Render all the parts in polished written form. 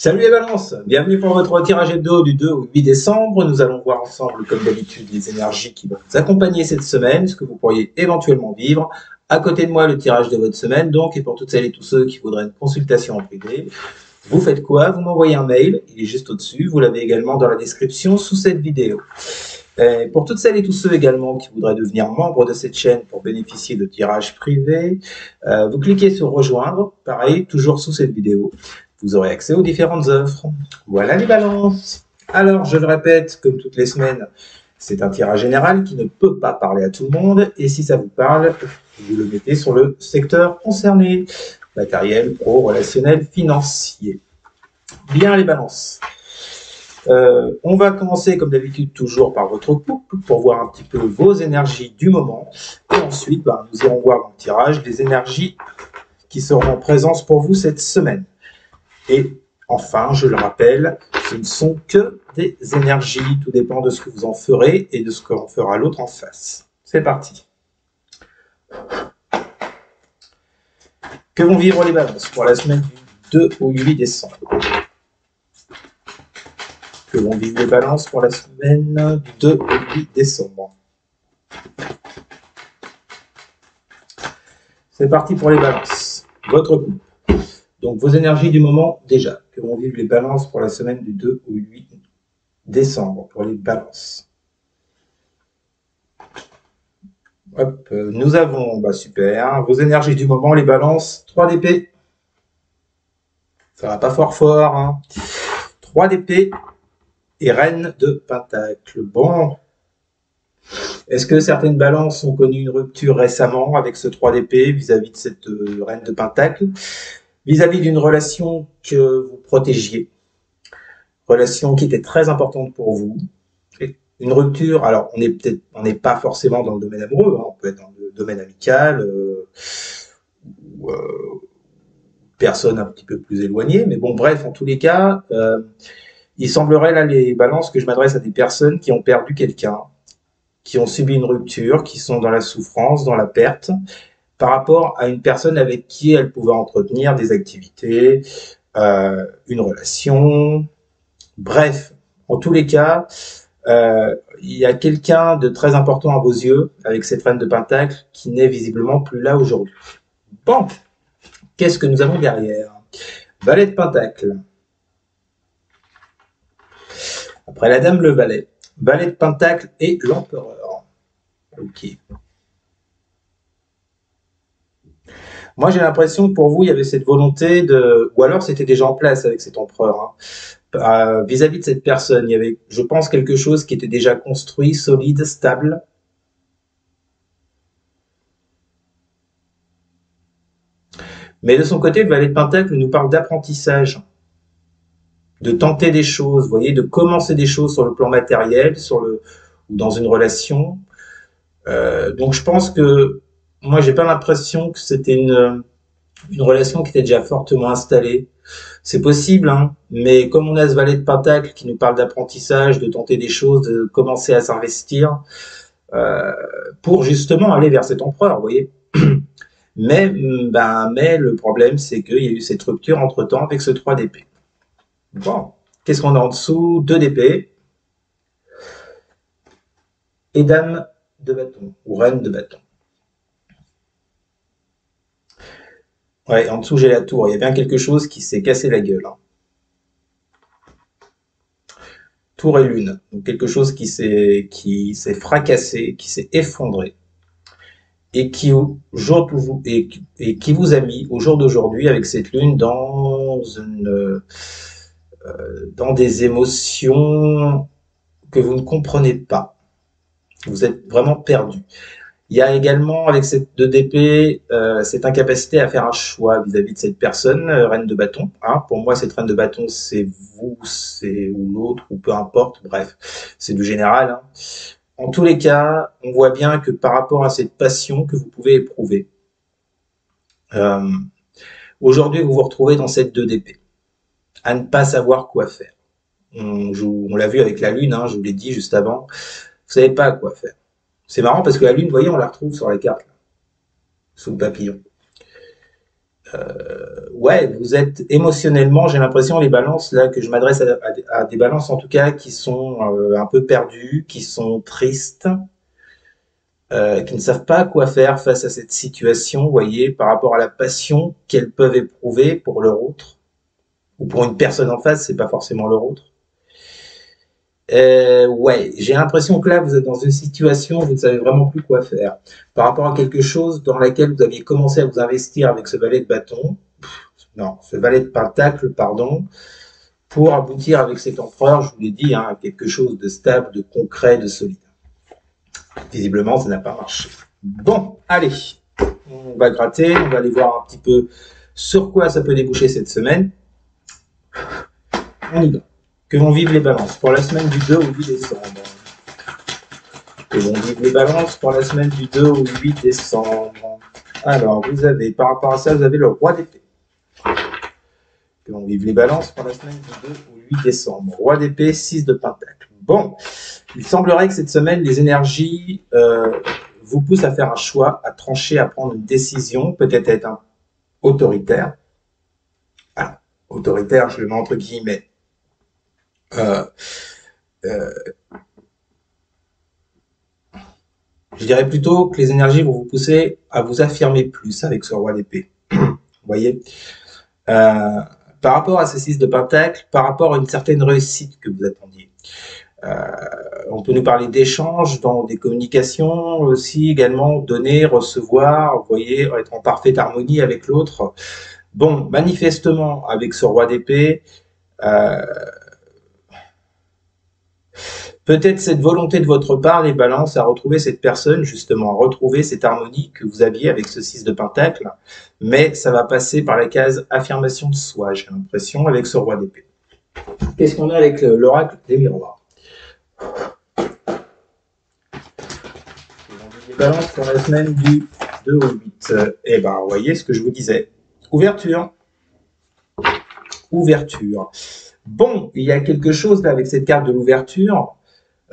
Salut les balances, bienvenue pour votre tirage hebdo du 2 au 8 décembre. Nous allons voir ensemble, comme d'habitude, les énergies qui vont vous accompagner cette semaine, ce que vous pourriez éventuellement vivre. À côté de moi, le tirage de votre semaine, donc, et pour toutes celles et tous ceux qui voudraient une consultation en privé, vous faites quoi? Vous m'envoyez un mail, il est juste au-dessus, vous l'avez également dans la description sous cette vidéo. Pour toutes celles et tous ceux également qui voudraient devenir membres de cette chaîne pour bénéficier de tirages privés, vous cliquez sur rejoindre, pareil, toujours sous cette vidéo. Vous aurez accès aux différentes offres. Voilà les balances. Alors, je le répète, comme toutes les semaines, c'est un tirage général qui ne peut pas parler à tout le monde. Et si ça vous parle, vous le mettez sur le secteur concerné. Matériel, pro, relationnel, financier. Bien les balances. On va commencer comme d'habitude toujours par votre couple pour voir un petit peu vos énergies du moment. Et ensuite, nous irons voir dans le tirage les énergies qui seront en présence pour vous cette semaine. Et enfin, je le rappelle, ce ne sont que des énergies. Tout dépend de ce que vous en ferez et de ce qu'en fera l'autre en face. C'est parti. Que vont vivre les balances pour la semaine du 2 au 8 décembre? Que vont vivre les balances pour la semaine du 2 au 8 décembre? C'est parti pour les balances. Votre couple. Donc, vos énergies du moment, déjà. Que vont vivre les balances pour la semaine du 2 au 8 décembre pour les balances? Hop, nous avons, super, vos énergies du moment, les balances, 3 d'épée. Ça va pas fort, hein. 3 d'épée et reine de pentacle. Bon. Est-ce que certaines balances ont connu une rupture récemment avec ce 3 d'épée vis-à-vis de cette reine de pentacle? Vis-à-vis d'une relation que vous protégiez, relation qui était très importante pour vous, une rupture, alors on n'est pas forcément dans le domaine amoureux, hein, on peut être dans le domaine amical, ou personne un petit peu plus éloignée, mais bon bref, en tous les cas, il semblerait là les balances que je m'adresse à des personnes qui ont perdu quelqu'un, qui ont subi une rupture, qui sont dans la souffrance, dans la perte, par rapport à une personne avec qui elles pouvaient entretenir des activités, une relation, bref, en tous les cas, il y a quelqu'un de très important à vos yeux avec cette reine de pentacle qui n'est visiblement plus là aujourd'hui. Bon, qu'est-ce que nous avons derrière? Valet de pentacle. Après la dame, le valet. Valet de pentacle et l'empereur. Ok. Moi, j'ai l'impression que pour vous, il y avait cette volonté de... Ou alors, c'était déjà en place avec cet empereur. Hein. Vis-à-vis de cette personne, il y avait, je pense, quelque chose qui était déjà construit, solide, stable. Mais de son côté, le valet de pentacle nous parle d'apprentissage, de tenter des choses, vous voyez, de commencer des choses sur le plan matériel, ou dans une relation. Donc, je pense que moi, j'ai pas l'impression que c'était une relation qui était déjà fortement installée. C'est possible, hein, mais comme on a ce valet de pentacle qui nous parle d'apprentissage, de tenter des choses, de commencer à s'investir, pour justement aller vers cet empereur, vous voyez. Mais le problème, c'est qu'il y a eu cette rupture entre-temps avec ce 3 d'épée. Bon, qu'est-ce qu'on a en dessous? 2 d'épée et dame de bâton, ou reine de bâton. Ouais, en dessous, j'ai la tour. Il y a bien quelque chose qui s'est cassé la gueule. Hein. Tour et lune. Donc quelque chose qui s'est fracassé, qui s'est effondré. Et qui vous a mis au jour d'aujourd'hui avec cette lune dans des émotions que vous ne comprenez pas. Vous êtes vraiment perdu. Il y a également avec cette 2 d'épée cette incapacité à faire un choix vis-à-vis de cette personne, reine de bâton. Hein. Pour moi, cette reine de bâton, c'est vous, c'est ou l'autre, ou peu importe. Bref, c'est du général. Hein. En tous les cas, on voit bien que par rapport à cette passion que vous pouvez éprouver, aujourd'hui, vous vous retrouvez dans cette 2 d'épée, à ne pas savoir quoi faire. On l'a vu avec la lune, hein, je vous l'ai dit juste avant, vous savez pas quoi faire. C'est marrant parce que la lune, vous voyez, on la retrouve sur la carte, là, sous le papillon. Ouais, vous êtes émotionnellement, j'ai l'impression, les balances, là, que je m'adresse à des balances en tout cas, qui sont un peu perdues, qui sont tristes, qui ne savent pas quoi faire face à cette situation, vous voyez, par rapport à la passion qu'elles peuvent éprouver pour leur autre, ou pour une personne en face, c'est pas forcément leur autre. Ouais, j'ai l'impression que là, vous êtes dans une situation où vous ne savez vraiment plus quoi faire. Par rapport à quelque chose dans laquelle vous aviez commencé à vous investir avec ce valet de bâton, non, ce valet de pentacle, pardon, pour aboutir avec cet empereur, je vous l'ai dit, hein, à quelque chose de stable, de concret, de solide. Visiblement, ça n'a pas marché. Bon, allez, on va gratter, on va aller voir un petit peu sur quoi ça peut déboucher cette semaine. On y va. Que vont vivre les balances pour la semaine du 2 au 8 décembre. Que vont vivre les balances pour la semaine du 2 au 8 décembre. Alors, vous avez, par rapport à ça, vous avez le roi d'épée. Que vont vivre les balances pour la semaine du 2 au 8 décembre. Roi d'épée, 6 de pentacle. Bon, il semblerait que cette semaine, les énergies vous poussent à faire un choix, à trancher, à prendre une décision, peut-être être un autoritaire. Alors, autoritaire, je le mets entre guillemets. Je dirais plutôt que les énergies vont vous pousser à vous affirmer plus avec ce roi d'épée. Vous voyez, par rapport à ce 6 de pentacle, par rapport à une certaine réussite que vous attendiez. On peut nous parler d'échanges dans des communications aussi, également donner, recevoir, vous voyez, être en parfaite harmonie avec l'autre. Bon, manifestement, avec ce roi d'épée, peut-être cette volonté de votre part, les balances, à retrouver cette personne, justement, à retrouver cette harmonie que vous aviez avec ce 6 de pentacle, mais ça va passer par la case affirmation de soi, j'ai l'impression, avec ce roi d'épée. Qu'est-ce qu'on a avec l'oracle des miroirs? Les balances pour la semaine du 2 au 8. Eh ben, vous voyez ce que je vous disais. Ouverture. Ouverture. Bon, il y a quelque chose là avec cette carte de l'ouverture.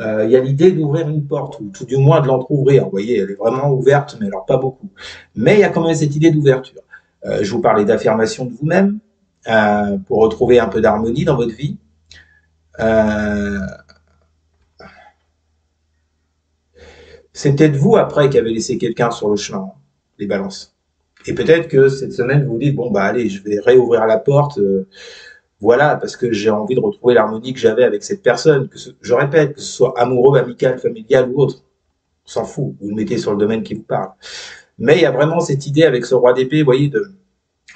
Il y a l'idée d'ouvrir une porte, ou tout du moins de l'entrouvrir. Vous voyez, elle est vraiment ouverte, mais alors pas beaucoup. Mais il y a quand même cette idée d'ouverture. Je vous parlais d'affirmation de vous-même, pour retrouver un peu d'harmonie dans votre vie. C'est peut-être vous, après, qui avez laissé quelqu'un sur le chemin, les balances. Et peut-être que cette semaine, vous vous dites, bon, bah allez, je vais réouvrir la porte, voilà, parce que j'ai envie de retrouver l'harmonie que j'avais avec cette personne. Je répète, que ce soit amoureux, amical, familial ou autre. On s'en fout, vous le mettez sur le domaine qui vous parle. Mais il y a vraiment cette idée avec ce roi d'épée, vous voyez,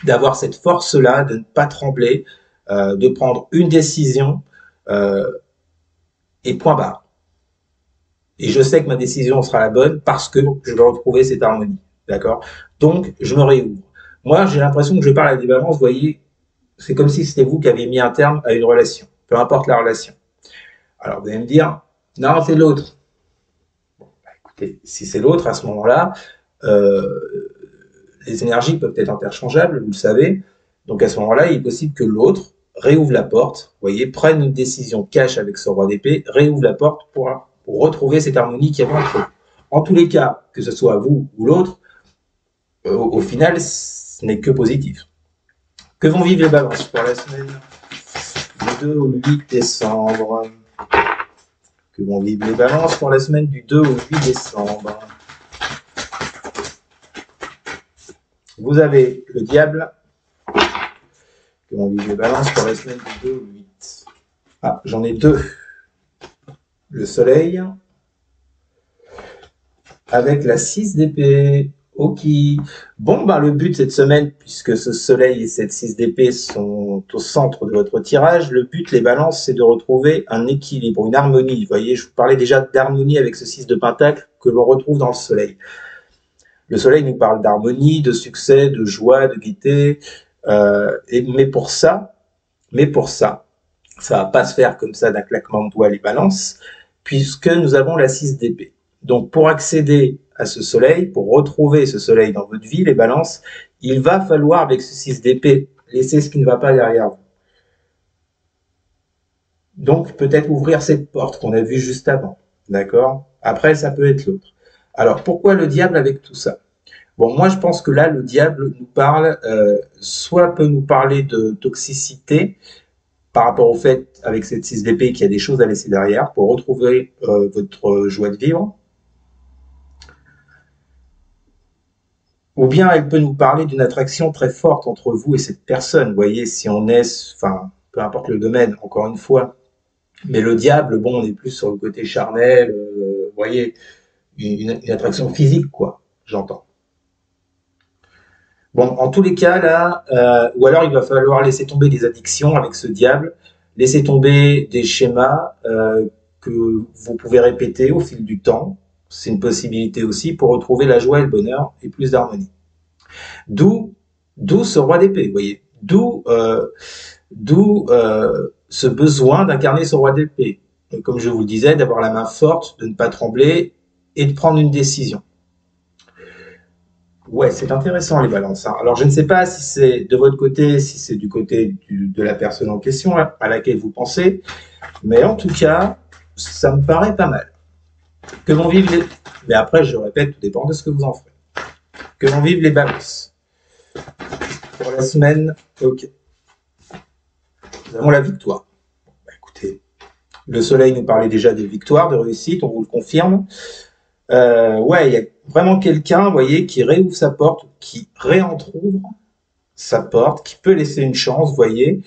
d'avoir cette force-là, de ne pas trembler, de prendre une décision, et point barre. Et je sais que ma décision sera la bonne parce que je vais retrouver cette harmonie. D'accord? Donc, je me réouvre. Moi, j'ai l'impression que je parle à des balances, vous voyez, c'est comme si c'était vous qui aviez mis un terme à une relation, peu importe la relation. Alors, vous allez me dire, non, c'est l'autre. Bon, bah, écoutez, si c'est l'autre, à ce moment-là, les énergies peuvent être interchangeables, vous le savez. Donc, à ce moment-là, il est possible que l'autre réouvre la porte, vous voyez, prenne une décision cash avec ce roi d'épée, réouvre la porte pour retrouver cette harmonie qu'il y avait entre eux. En tous les cas, que ce soit vous ou l'autre, au final, ce n'est que positif. Que vont vivre les balances pour la semaine du 2 au 8 décembre? Que vont vivre les balances pour la semaine du 2 au 8 décembre? Vous avez le diable. Que vont vivre les balances pour la semaine du 2 au 8? Ah, j'en ai deux. Le soleil avec la 6 d'épée. Ok. Bon, ben, le but cette semaine, puisque ce soleil et cette 6 d'épée sont au centre de votre tirage, le but, les balances, c'est de retrouver un équilibre, une harmonie. Vous voyez, je vous parlais déjà d'harmonie avec ce 6 de pentacle que l'on retrouve dans le soleil. Le soleil nous parle d'harmonie, de succès, de joie, de gaieté. Mais pour ça, ça va pas se faire comme ça d'un claquement de doigts les balances, puisque nous avons la 6 d'épée. Donc, pour accéder à ce soleil, pour retrouver ce soleil dans votre vie, les balances, il va falloir, avec ce 6 d'épée, laisser ce qui ne va pas derrière vous. Donc, peut-être ouvrir cette porte qu'on a vue juste avant. D'accord? Après, ça peut être l'autre. Alors, pourquoi le diable avec tout ça? Bon, moi, je pense que là, le diable nous parle, soit peut nous parler de toxicité, par rapport au fait, avec cette 6 d'épée, qu'il y a des choses à laisser derrière pour retrouver votre joie de vivre. Ou bien elle peut nous parler d'une attraction très forte entre vous et cette personne. Vous voyez, si on est, enfin, peu importe le domaine, encore une fois. Mais le diable, bon, on est plus sur le côté charnel, vous voyez, une attraction physique, quoi, j'entends. Bon, en tous les cas, là, ou alors il va falloir laisser tomber des addictions avec ce diable, laisser tomber des schémas que vous pouvez répéter au fil du temps. C'est une possibilité aussi pour retrouver la joie et le bonheur et plus d'harmonie. D'où ce roi d'épée, vous voyez. D'où ce besoin d'incarner ce roi d'épée. Comme je vous le disais, d'avoir la main forte, de ne pas trembler et de prendre une décision. Ouais, c'est intéressant les balances. Hein. Alors je ne sais pas si c'est de votre côté, si c'est du côté de la personne en question à laquelle vous pensez, mais en tout cas, ça me paraît pas mal. Que vont vivre les... Mais après, je répète, tout dépend de ce que vous en ferez. Que vont vivre les balances. Pour la semaine, ok. Nous avons la victoire. Bah, écoutez, le soleil nous parlait déjà de victoire, de réussite, on vous le confirme. Ouais, il y a vraiment quelqu'un, vous voyez, qui réouvre sa porte, qui réentrouvre sa porte, qui peut laisser une chance, vous voyez.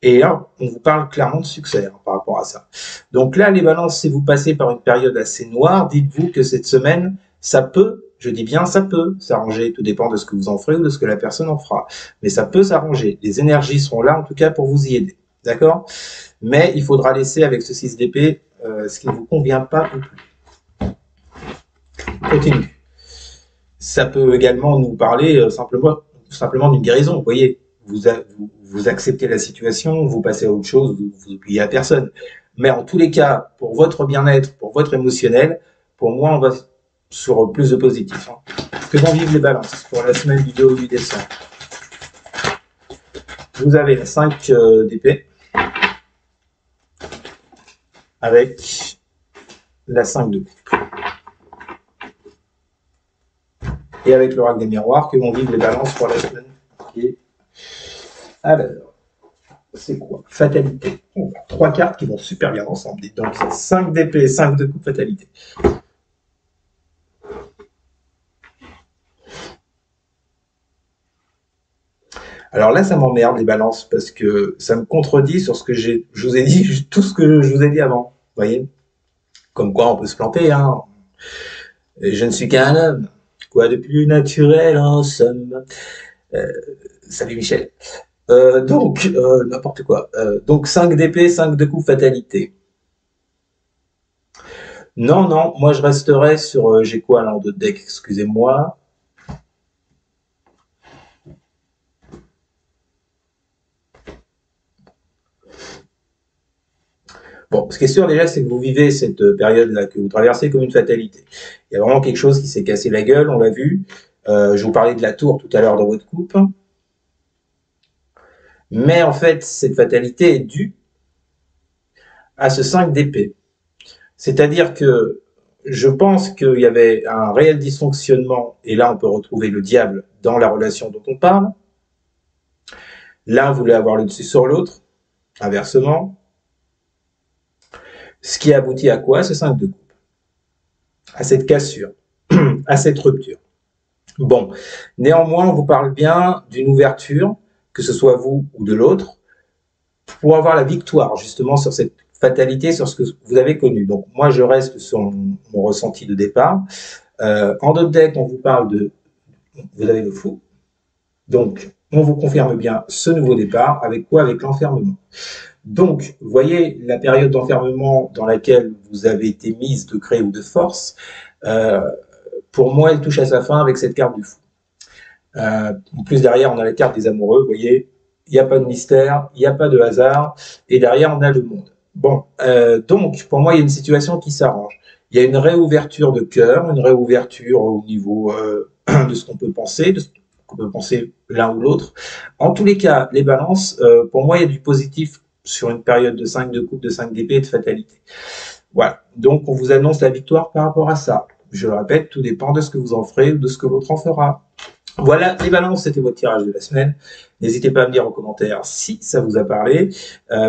Et là, on vous parle clairement de succès hein, par rapport à ça. Donc là, les balances, si vous passez par une période assez noire, dites-vous que cette semaine, ça peut, je dis bien ça peut s'arranger, tout dépend de ce que vous en ferez ou de ce que la personne en fera. Mais ça peut s'arranger. Les énergies seront là, en tout cas, pour vous y aider. D'accord? Mais il faudra laisser avec ce 6 d'épée ce qui ne vous convient pas non plus. Continue. Ça peut également nous parler simplement d'une guérison. Vous voyez, vous acceptez la situation, vous passez à autre chose, vous oubliez à personne. Mais en tous les cas, pour votre bien-être, pour votre émotionnel, pour moi, on va sur plus de positif. Hein. Que vont vivre les balances pour la semaine du 2 au 8 décembre. Vous avez la 5 d'épée avec la 5 de coupe. Et avec l'oracle des miroirs, que vont vivre les balances pour la semaine. Okay. Alors, c'est quoi? Fatalité. Oh, 3 cartes qui vont super bien ensemble. Donc, 5 d'épée, 5 de coupe, fatalité. Alors là, ça m'emmerde les balances parce que ça me contredit sur ce que je vous ai dit, tout ce que je vous ai dit avant. Vous voyez? Comme quoi, on peut se planter. Hein. Et je ne suis qu'un homme. Quoi de plus naturel en somme. Salut Michel. Donc, n'importe quoi. Donc, 5 d'épée, 5 de coupe, fatalité. Non, non, moi je resterai sur... j'ai quoi là en deux deck, excusez-moi. Bon, ce qui est sûr déjà, c'est que vous vivez cette période-là, que vous traversez comme une fatalité. Il y a vraiment quelque chose qui s'est cassé la gueule, on l'a vu. Je vous parlais de la tour tout à l'heure dans votre coupe. Mais en fait, cette fatalité est due à ce 5 d'épée. C'est-à-dire que je pense qu'il y avait un réel dysfonctionnement, et là on peut retrouver le diable dans la relation dont on parle. L'un voulait avoir le dessus sur l'autre, inversement. Ce qui aboutit à quoi? Ce 5 de coupe. À cette cassure, à cette rupture. Bon, néanmoins, on vous parle bien d'une ouverture, que ce soit vous ou de l'autre, pour avoir la victoire justement sur cette fatalité, sur ce que vous avez connu. Donc moi, je reste sur mon ressenti de départ. En d'autres decks, on vous parle de... Vous avez le fou. Donc, on vous confirme bien ce nouveau départ. Avec quoi? Avec l'enfermement. Donc, vous voyez la période d'enfermement dans laquelle vous avez été mise de gré ou de force. Pour moi, elle touche à sa fin avec cette carte du fou. En plus, derrière, on a la carte des amoureux. Vous voyez, il n'y a pas de mystère, il n'y a pas de hasard. Et derrière, on a le monde. Bon, donc, pour moi, il y a une situation qui s'arrange. Il y a une réouverture de cœur, une réouverture au niveau de ce qu'on peut penser, de ce qu'on peut penser l'un ou l'autre. En tous les cas, les balances, pour moi, il y a du positif sur une période de 5 de coupe, de 5 d'épée et de fatalité. Voilà, donc on vous annonce la victoire par rapport à ça. Je le répète, tout dépend de ce que vous en ferez ou de ce que l'autre en fera. Voilà, les balances, c'était votre tirage de la semaine. N'hésitez pas à me dire en commentaire si ça vous a parlé.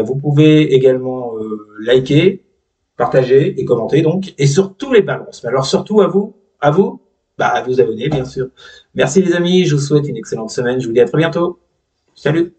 Vous pouvez également liker, partager et commenter donc. Et sur tous les balances. Mais alors surtout à vous, bah, à vous abonner bien sûr. Merci les amis, je vous souhaite une excellente semaine. Je vous dis à très bientôt. Salut!